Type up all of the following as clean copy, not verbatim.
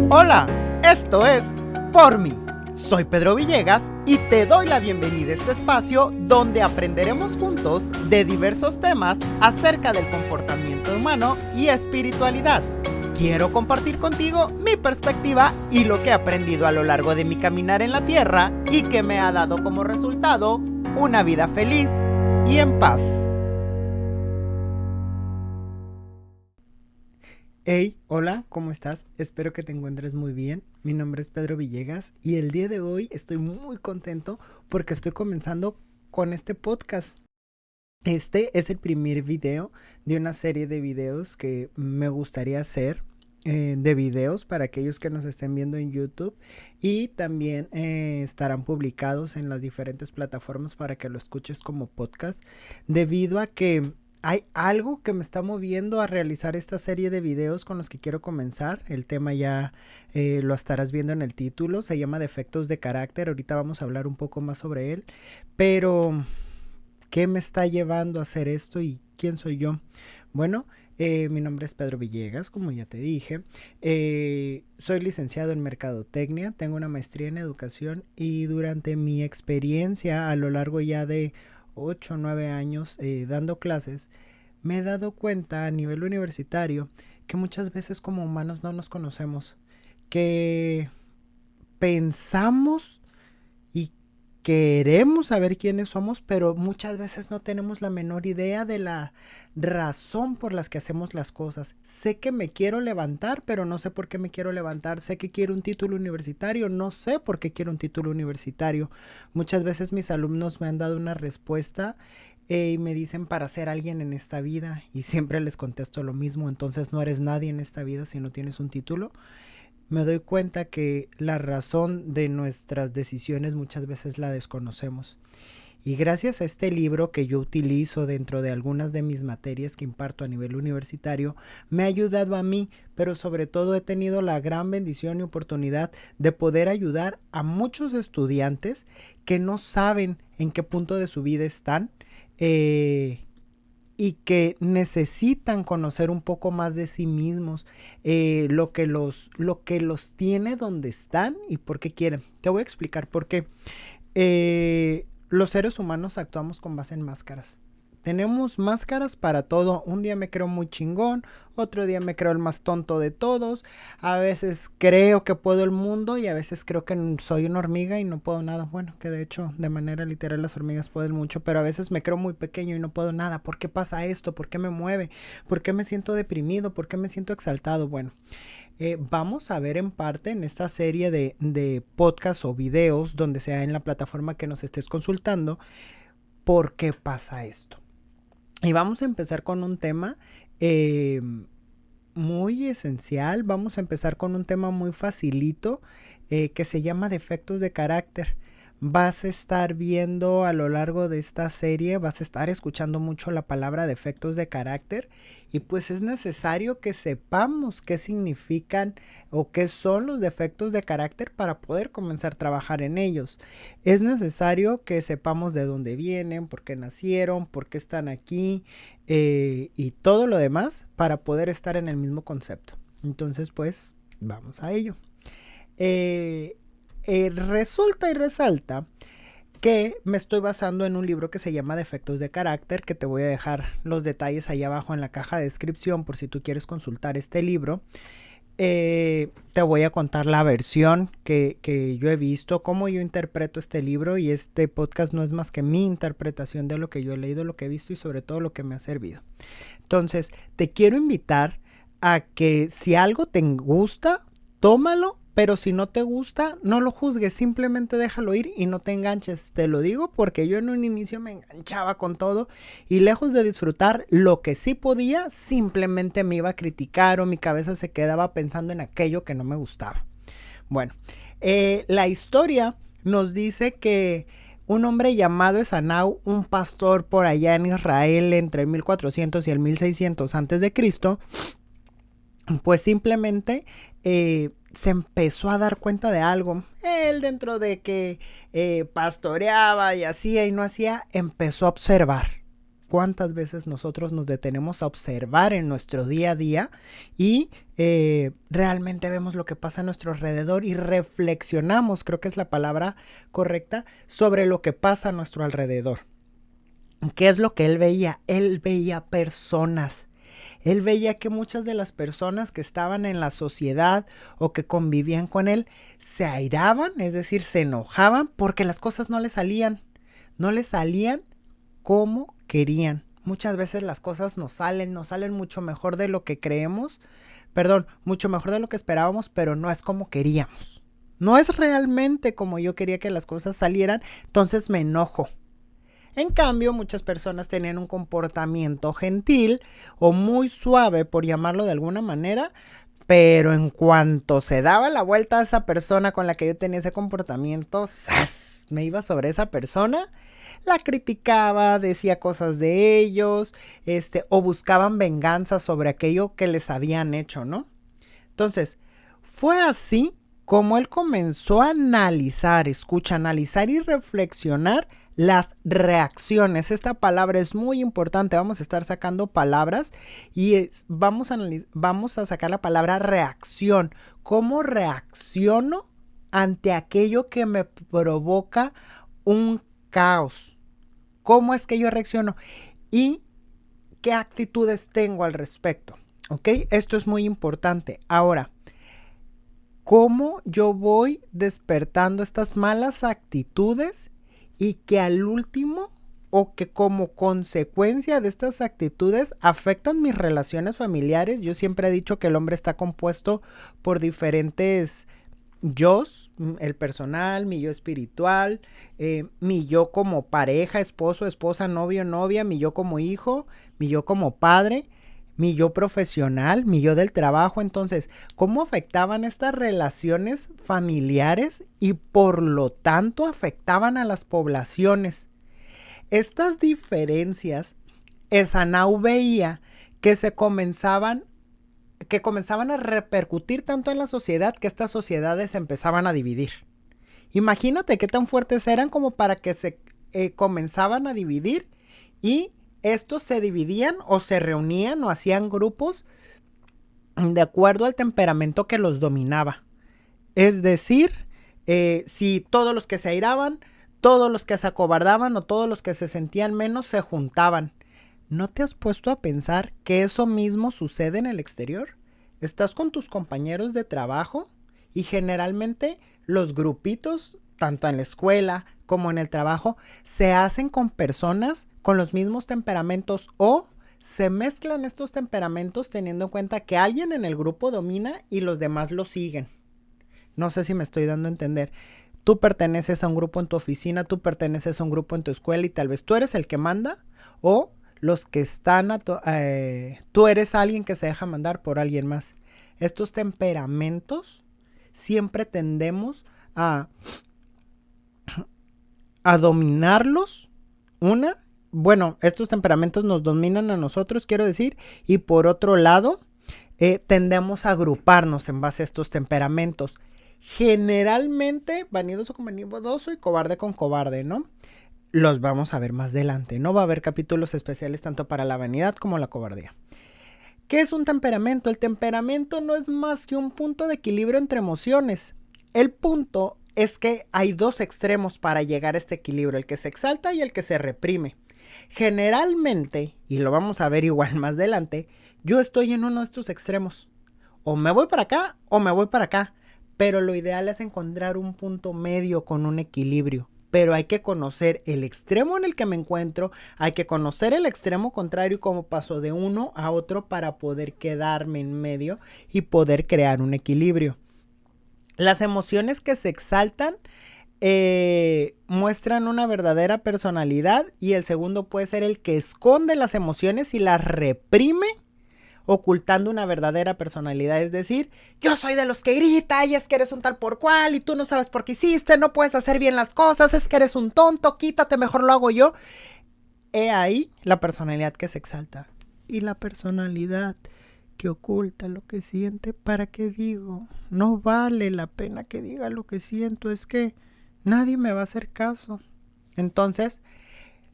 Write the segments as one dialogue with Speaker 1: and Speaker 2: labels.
Speaker 1: Hola, esto es Por Mí. Soy Pedro Villegas y te doy la bienvenida a este espacio donde aprenderemos juntos de diversos temas acerca del comportamiento humano y espiritualidad. Quiero compartir contigo mi perspectiva y lo que he aprendido a lo largo de mi caminar en la tierra y que me ha dado como resultado una vida feliz y en paz. Hey, hola, ¿cómo estás? Espero que te encuentres muy bien. Mi nombre es Pedro Villegas y el día de hoy estoy muy contento porque estoy comenzando con este podcast. Este es el primer video de una serie de videos que me gustaría hacer, de videos para aquellos que nos estén viendo en YouTube, y también estarán publicados en las diferentes plataformas para que lo escuches como podcast, debido a que hay algo que me está moviendo a realizar esta serie de videos con los que quiero comenzar. El tema ya lo estarás viendo en el título, se llama Defectos de Carácter. Ahorita vamos a hablar un poco más sobre él, pero ¿qué me está llevando a hacer esto y quién soy yo? Bueno, mi nombre es Pedro Villegas, como ya te dije. Soy licenciado en Mercadotecnia, tengo una maestría en educación y durante mi experiencia a lo largo ya de 8 o 9 años dando clases, me he dado cuenta a nivel universitario que muchas veces como humanos no nos conocemos, que pensamos y queremos saber quiénes somos, pero muchas veces no tenemos la menor idea de la razón por las que hacemos las cosas. Sé que me quiero levantar, pero no sé por qué me quiero levantar. Sé que quiero un título universitario, no sé por qué quiero un título universitario. Muchas veces mis alumnos me han dado una respuesta y me dicen para ser alguien en esta vida, y siempre les contesto lo mismo: entonces no eres nadie en esta vida si no tienes un título. Me doy cuenta que la razón de nuestras decisiones muchas veces la desconocemos. Y gracias a este libro que yo utilizo dentro de algunas de mis materias que imparto a nivel universitario, me ha ayudado a mí, pero sobre todo he tenido la gran bendición y oportunidad de poder ayudar a muchos estudiantes que no saben en qué punto de su vida están, y que necesitan conocer un poco más de sí mismos, lo que los tiene donde están y por qué quieren. Te voy a explicar por qué. Los seres humanos actuamos con base en máscaras. Tenemos máscaras para todo. Un día me creo muy chingón, otro día me creo el más tonto de todos. A veces creo que puedo el mundo y a veces creo que soy una hormiga y no puedo nada. Bueno, que de hecho de manera literal las hormigas pueden mucho, pero a veces me creo muy pequeño y no puedo nada. ¿Por qué pasa esto? ¿Por qué me mueve? ¿Por qué me siento deprimido? ¿Por qué me siento exaltado? Bueno, vamos a ver en parte en esta serie de podcasts o videos, donde sea en la plataforma que nos estés consultando, por qué pasa esto. Y vamos a empezar con un tema muy esencial. Vamos a empezar con un tema muy facilito, que se llama defectos de carácter. Vas a estar viendo a lo largo de esta serie, vas a estar escuchando mucho la palabra defectos de carácter, y pues es necesario que sepamos qué significan o qué son los defectos de carácter para poder comenzar a trabajar en ellos. Es necesario que sepamos de dónde vienen, por qué nacieron, por qué están aquí, y todo lo demás para poder estar en el mismo concepto. Entonces pues vamos a ello. Resulta y resalta que me estoy basando en un libro que se llama Defectos de Carácter, que te voy a dejar los detalles ahí abajo en la caja de descripción por si tú quieres consultar este libro. Te voy a contar la versión que yo he visto, cómo yo interpreto este libro, y este podcast no es más que mi interpretación de lo que yo he leído, lo que he visto y sobre todo lo que me ha servido. Entonces, te quiero invitar a que si algo te gusta, tómalo. Pero si no te gusta, no lo juzgues, simplemente déjalo ir y no te enganches. Te lo digo porque yo en un inicio me enganchaba con todo y lejos de disfrutar lo que sí podía, simplemente me iba a criticar o mi cabeza se quedaba pensando en aquello que no me gustaba. Bueno, la historia nos dice que un hombre llamado Esanau, un pastor por allá en Israel entre el 1400 y el 1600 a.C., pues simplemente se empezó a dar cuenta de algo. Él, dentro de que pastoreaba y hacía y no hacía, empezó a observar cuántas veces nosotros nos detenemos a observar en nuestro día a día y realmente vemos lo que pasa a nuestro alrededor y reflexionamos, creo que es la palabra correcta, sobre lo que pasa a nuestro alrededor. ¿Qué es lo que él veía? Él veía personas. Él veía que muchas de las personas que estaban en la sociedad o que convivían con él se airaban, es decir, se enojaban porque las cosas no les salían como querían. Muchas veces las cosas nos salen mucho mejor de lo que creemos, mucho mejor de lo que esperábamos, pero no es como queríamos. No es realmente como yo quería que las cosas salieran, entonces me enojo. En cambio, muchas personas tenían un comportamiento gentil o muy suave, por llamarlo de alguna manera, pero en cuanto se daba la vuelta a esa persona con la que yo tenía ese comportamiento, ¡zas!, me iba sobre esa persona, la criticaba, decía cosas de ellos, o buscaban venganza sobre aquello que les habían hecho, ¿no? Entonces, fue así como él comenzó a analizar y reflexionar las reacciones. Esta palabra es muy importante. Vamos a estar sacando palabras y vamos a sacar la palabra reacción. ¿Cómo reacciono ante aquello que me provoca un caos? ¿Cómo es que yo reacciono? ¿Y qué actitudes tengo al respecto? ¿Ok? Esto es muy importante. Ahora, ¿cómo yo voy despertando estas malas actitudes y que al último o que como consecuencia de estas actitudes afectan mis relaciones familiares? Yo siempre he dicho que el hombre está compuesto por diferentes yos, el personal, mi yo espiritual, mi yo como pareja, esposo, esposa, novio, novia, mi yo como hijo, mi yo como padre, mi yo profesional, mi yo del trabajo. Entonces, ¿cómo afectaban estas relaciones familiares y por lo tanto afectaban a las poblaciones? Estas diferencias, Esaú veía que comenzaban a repercutir tanto en la sociedad que estas sociedades se empezaban a dividir. Imagínate qué tan fuertes eran como para que se comenzaban a dividir y estos se dividían o se reunían o hacían grupos de acuerdo al temperamento que los dominaba. Es decir, si todos los que se airaban, todos los que se acobardaban o todos los que se sentían menos se juntaban. ¿No te has puesto a pensar que eso mismo sucede en el exterior? Estás con tus compañeros de trabajo y generalmente los grupitos, tanto en la escuela como en el trabajo, se hacen con personas con los mismos temperamentos o se mezclan estos temperamentos teniendo en cuenta que alguien en el grupo domina y los demás lo siguen. No sé si me estoy dando a entender. Tú perteneces a un grupo en tu oficina, tú perteneces a un grupo en tu escuela y tal vez tú eres el que manda o los que están tú eres alguien que se deja mandar por alguien más. Estos temperamentos siempre tendemos a dominarlos. Estos temperamentos nos dominan a nosotros, quiero decir, y por otro lado, tendemos a agruparnos en base a estos temperamentos. Generalmente, vanidoso con vanidoso y cobarde con cobarde, ¿no? Los vamos a ver más adelante, ¿no? Va a haber capítulos especiales tanto para la vanidad como la cobardía. ¿Qué es un temperamento? El temperamento no es más que un punto de equilibrio entre emociones. El punto es que hay dos extremos para llegar a este equilibrio, el que se exalta y el que se reprime. Generalmente, y lo vamos a ver igual más adelante, yo estoy en uno de estos extremos. O me voy para acá o me voy para acá. Pero lo ideal es encontrar un punto medio con un equilibrio. Pero hay que conocer el extremo en el que me encuentro, hay que conocer el extremo contrario y cómo paso de uno a otro para poder quedarme en medio y poder crear un equilibrio. Las emociones que se exaltan muestran una verdadera personalidad y el segundo puede ser el que esconde las emociones y las reprime, ocultando una verdadera personalidad. Es decir, yo soy de los que grita y es que eres un tal por cual y tú no sabes por qué hiciste, no puedes hacer bien las cosas, es que eres un tonto, quítate, mejor lo hago yo. He ahí la personalidad que se exalta y la personalidad que oculta lo que siente. ¿Para qué digo? No vale la pena que diga lo que siento, es que nadie me va a hacer caso. Entonces,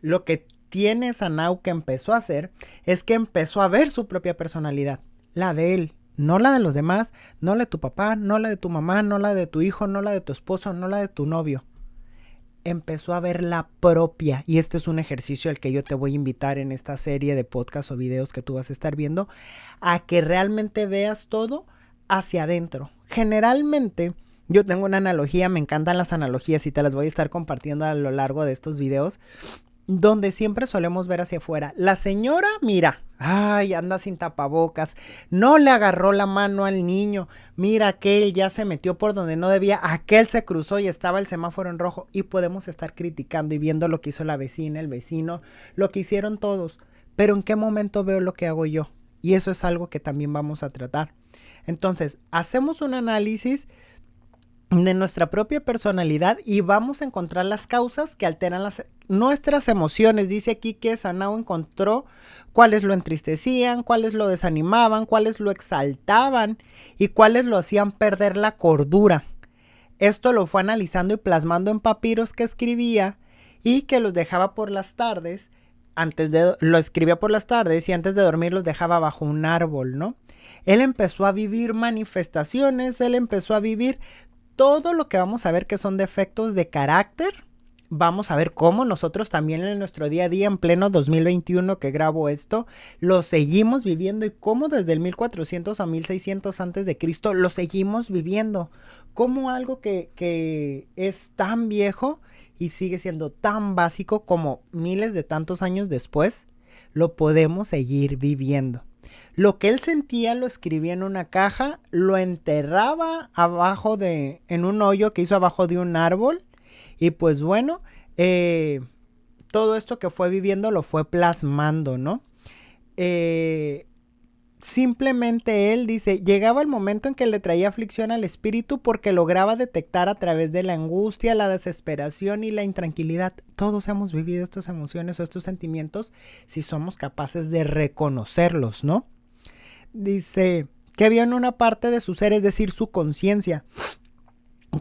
Speaker 1: lo que tiene Sanau que empezó a hacer es que empezó a ver su propia personalidad, la de él, no la de los demás, no la de tu papá, no la de tu mamá, no la de tu hijo, no la de tu esposo, no la de tu novio. Empezó a ver la propia, y este es un ejercicio al que yo te voy a invitar en esta serie de podcasts o videos que tú vas a estar viendo, a que realmente veas todo hacia adentro. Generalmente, yo tengo una analogía, me encantan las analogías y te las voy a estar compartiendo a lo largo de estos videos, donde siempre solemos ver hacia afuera. La señora, mira, ay, anda sin tapabocas, no le agarró la mano al niño, mira, aquel ya se metió por donde no debía, aquel se cruzó y estaba el semáforo en rojo, y podemos estar criticando y viendo lo que hizo la vecina, el vecino, lo que hicieron todos, pero ¿en qué momento veo lo que hago yo? Y eso es algo que también vamos a tratar. Entonces, hacemos un análisis de nuestra propia personalidad y vamos a encontrar las causas que alteran nuestras emociones. Dice aquí que Sanau encontró cuáles lo entristecían, cuáles lo desanimaban, cuáles lo exaltaban y cuáles lo hacían perder la cordura. Esto lo fue analizando y plasmando en papiros que escribía y que los dejaba por las tardes. Lo escribía por las tardes y antes de dormir los dejaba bajo un árbol, ¿no? Él empezó a vivir manifestaciones, él empezó a vivir todo lo que vamos a ver que son defectos de carácter. Vamos a ver cómo nosotros también en nuestro día a día, en pleno 2021 que grabo esto, lo seguimos viviendo y cómo desde el 1400 a 1600 antes de Cristo lo seguimos viviendo. Como algo que es tan viejo y sigue siendo tan básico como miles de tantos años después, lo podemos seguir viviendo. Lo que él sentía lo escribía en una caja, lo enterraba en un hoyo que hizo abajo de un árbol y pues bueno, todo esto que fue viviendo lo fue plasmando, ¿no? Simplemente él dice, llegaba el momento en que le traía aflicción al espíritu porque lograba detectar a través de la angustia, la desesperación y la intranquilidad. Todos hemos vivido estas emociones o estos sentimientos si somos capaces de reconocerlos, ¿no? Dice que había en una parte de su ser, es decir, su conciencia.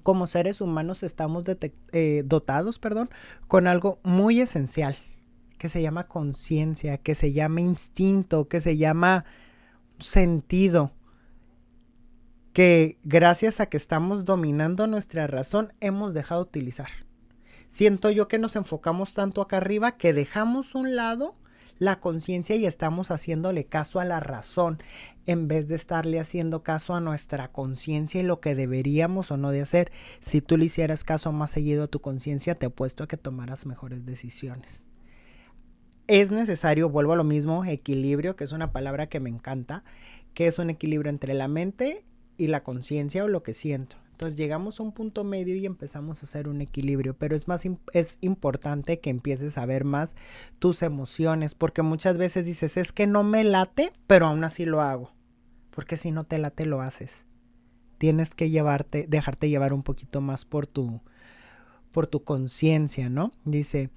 Speaker 1: Como seres humanos estamos dotados, con algo muy esencial que se llama conciencia, que se llama instinto, que se llama sentido, que gracias a que estamos dominando nuestra razón hemos dejado de utilizar. Siento yo que nos enfocamos tanto acá arriba que dejamos a un lado la conciencia y estamos haciéndole caso a la razón en vez de estarle haciendo caso a nuestra conciencia y lo que deberíamos o no de hacer. Si tú le hicieras caso más seguido a tu conciencia, te apuesto a que tomaras mejores decisiones. Es necesario, vuelvo a lo mismo, equilibrio, que es una palabra que me encanta, que es un equilibrio entre la mente y la conciencia o lo que siento. Entonces llegamos a un punto medio y empezamos a hacer un equilibrio, pero es importante que empieces a ver más tus emociones, porque muchas veces dices, es que no me late, pero aún así lo hago, porque si no te late lo haces. Tienes que dejarte llevar un poquito más por tu conciencia, ¿no? Dice,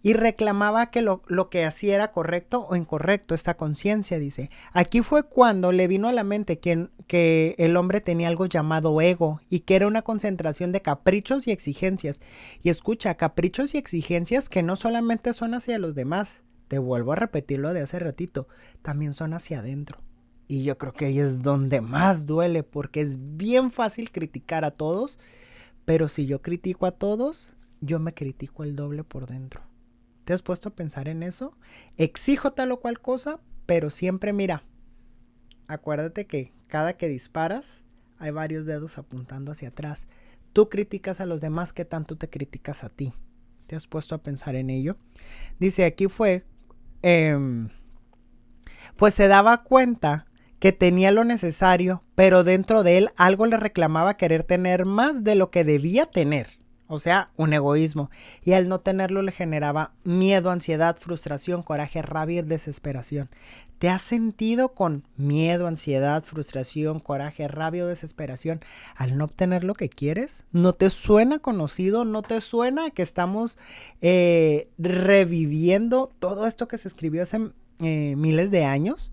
Speaker 1: y reclamaba que lo que hacía era correcto o incorrecto, esta conciencia, dice. Aquí fue cuando le vino a la mente que el hombre tenía algo llamado ego y que era una concentración de caprichos y exigencias. Y escucha, caprichos y exigencias que no solamente son hacia los demás, te vuelvo a repetir lo de hace ratito, también son hacia adentro. Y yo creo que ahí es donde más duele, porque es bien fácil criticar a todos, pero si yo critico a todos, yo me critico el doble por dentro. ¿Te has puesto a pensar en eso? Exijo tal o cual cosa, pero siempre mira, acuérdate que cada que disparas hay varios dedos apuntando hacia atrás. Tú criticas a los demás, ¿qué tanto te criticas a ti? ¿Te has puesto a pensar en ello? Dice, aquí fue, pues se daba cuenta que tenía lo necesario, pero dentro de él algo le reclamaba querer tener más de lo que debía tener. O sea, un egoísmo. Y al no tenerlo le generaba miedo, ansiedad, frustración, coraje, rabia y desesperación. ¿Te has sentido con miedo, ansiedad, frustración, coraje, rabia o desesperación al no obtener lo que quieres? ¿No te suena conocido? ¿No te suena que estamos reviviendo todo esto que se escribió hace miles de años?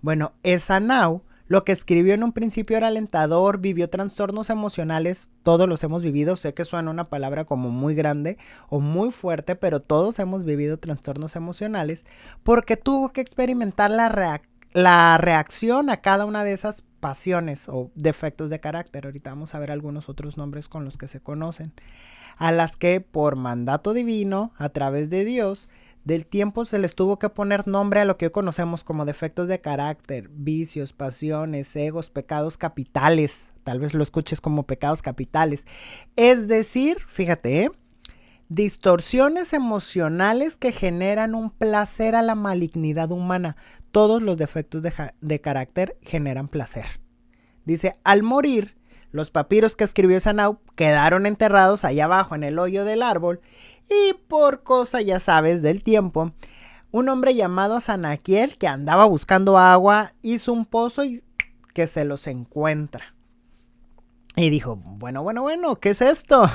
Speaker 1: Bueno, Sanau Lo que escribió en un principio era alentador, vivió trastornos emocionales, todos los hemos vivido, sé que suena una palabra como muy grande o muy fuerte, pero todos hemos vivido trastornos emocionales porque tuvo que experimentar la reacción a cada una de esas pasiones o defectos de carácter. Ahorita vamos a ver algunos otros nombres con los que se conocen, a las que por mandato divino, a través de Dios, del tiempo se les tuvo que poner nombre a lo que hoy conocemos como defectos de carácter, vicios, pasiones, egos, pecados capitales. Tal vez lo escuches como pecados capitales. Es decir, fíjate, distorsiones emocionales que generan un placer a la malignidad humana. Todos los defectos de carácter generan placer. Dice, al morir, los papiros que escribió Sanau quedaron enterrados allá abajo en el hoyo del árbol y por cosa, ya sabes, del tiempo, un hombre llamado Asanaquiel que andaba buscando agua hizo un pozo y que se los encuentra. Y dijo, bueno, ¿qué es esto?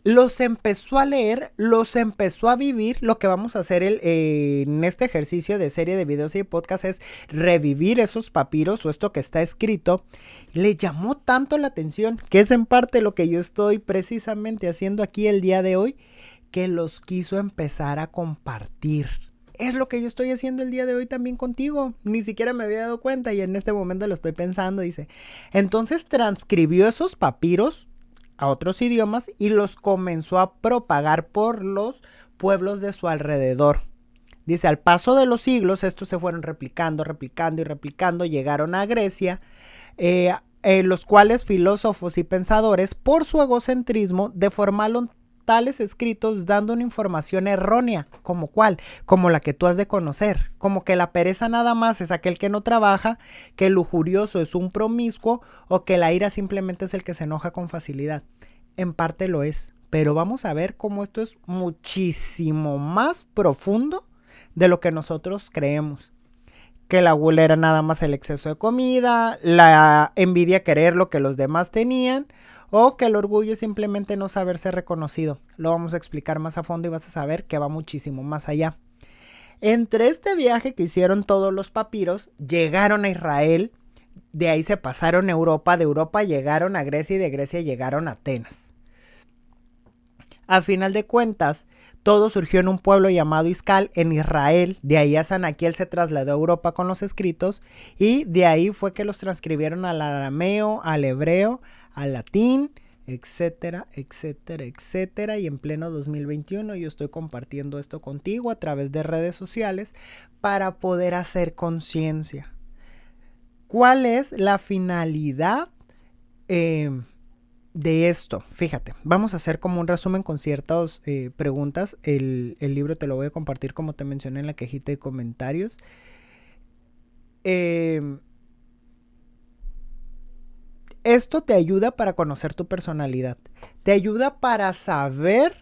Speaker 1: Los empezó a leer, los empezó a vivir. Lo que vamos a hacer en este ejercicio de serie de videos y podcast es revivir esos papiros o esto que está escrito. Le llamó tanto la atención, que es en parte lo que yo estoy precisamente haciendo aquí el día de hoy, que los quiso empezar a compartir. Es lo que yo estoy haciendo el día de hoy también contigo. Ni siquiera me había dado cuenta y en este momento lo estoy pensando. Dice, entonces transcribió esos papiros a otros idiomas y los comenzó a propagar por los pueblos de su alrededor. Dice, al paso de los siglos, estos se fueron replicando, llegaron a Grecia, los cuales filósofos y pensadores, por su egocentrismo, deformaron tales escritos dando una información errónea, como cuál, como la que tú has de conocer, como que la pereza nada más es aquel que no trabaja, que el lujurioso es un promiscuo o que la ira simplemente es el que se enoja con facilidad. En parte lo es, pero vamos a ver cómo esto es muchísimo más profundo de lo que nosotros creemos. Que la gula era nada más el exceso de comida, la envidia querer lo que los demás tenían, o que el orgullo es simplemente no saberse reconocido. Lo vamos a explicar más a fondo y vas a saber que va muchísimo más allá. Entre este viaje que hicieron todos los papiros, llegaron a Israel, de ahí se pasaron a Europa, de Europa llegaron a Grecia y de Grecia llegaron a Atenas. A final de cuentas, todo surgió en un pueblo llamado Iscal, en Israel. De ahí Asanaquiel se trasladó a Europa con los escritos y de ahí fue que los transcribieron al arameo, al hebreo, al latín, etcétera, etcétera, etcétera. Y en pleno 2021 yo estoy compartiendo esto contigo a través de redes sociales para poder hacer conciencia. ¿Cuál es la finalidad de esto? Fíjate, vamos a hacer como un resumen con ciertas preguntas. El libro te lo voy a compartir como te mencioné en la cajita de comentarios. Esto te ayuda para conocer tu personalidad. Te ayuda para saber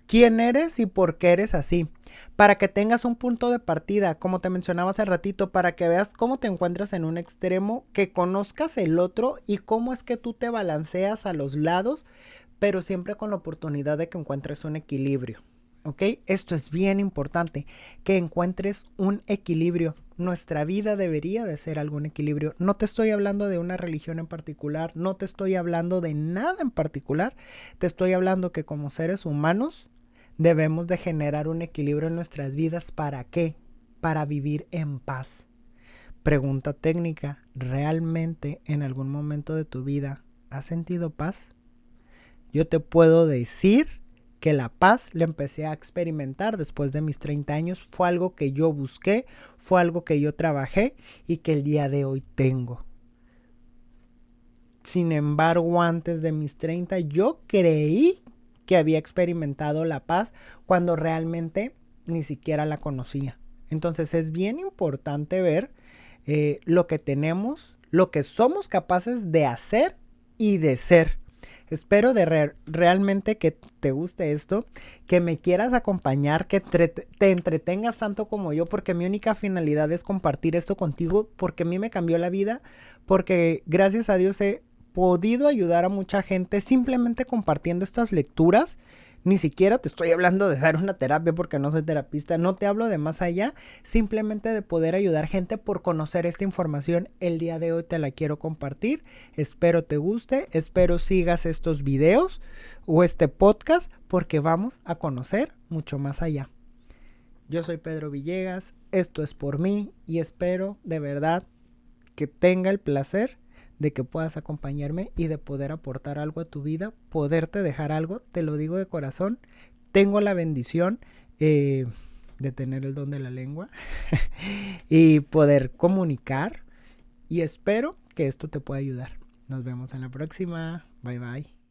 Speaker 1: quién eres y por qué eres así. Para que tengas un punto de partida, como te mencionaba hace ratito, para que veas cómo te encuentras en un extremo, que conozcas el otro y cómo es que tú te balanceas a los lados, pero siempre con la oportunidad de que encuentres un equilibrio. ¿Ok? Esto es bien importante, que encuentres un equilibrio. Nuestra vida debería de ser algún equilibrio. No te estoy hablando de una religión en particular, no te estoy hablando de nada en particular. Te estoy hablando que como seres humanos debemos de generar un equilibrio en nuestras vidas. ¿Para qué? Para vivir en paz. Pregunta técnica, ¿realmente en algún momento de tu vida has sentido paz? Yo te puedo decir que la paz la empecé a experimentar después de mis 30 años. Fue algo que yo busqué, fue algo que yo trabajé y que el día de hoy tengo. Sin embargo, antes de mis 30 yo creí que había experimentado la paz cuando realmente ni siquiera la conocía. Entonces es bien importante ver lo que tenemos, lo que somos capaces de hacer y de ser. Espero realmente que te guste esto, que me quieras acompañar, que te entretengas tanto como yo, porque mi única finalidad es compartir esto contigo, porque a mí me cambió la vida, porque gracias a Dios he podido ayudar a mucha gente simplemente compartiendo estas lecturas. Ni siquiera te estoy hablando de dar una terapia porque no soy terapista. No te hablo de más allá. Simplemente de poder ayudar gente por conocer esta información. El día de hoy te la quiero compartir. Espero te guste. Espero sigas estos videos o este podcast porque vamos a conocer mucho más allá. Yo soy Pedro Villegas. Esto es por mí y espero de verdad que tenga el placer de que puedas acompañarme y de poder aportar algo a tu vida, poderte dejar algo, te lo digo de corazón. Tengo la bendición de tener el don de la lengua y poder comunicar y espero que esto te pueda ayudar. Nos vemos en la próxima. Bye bye.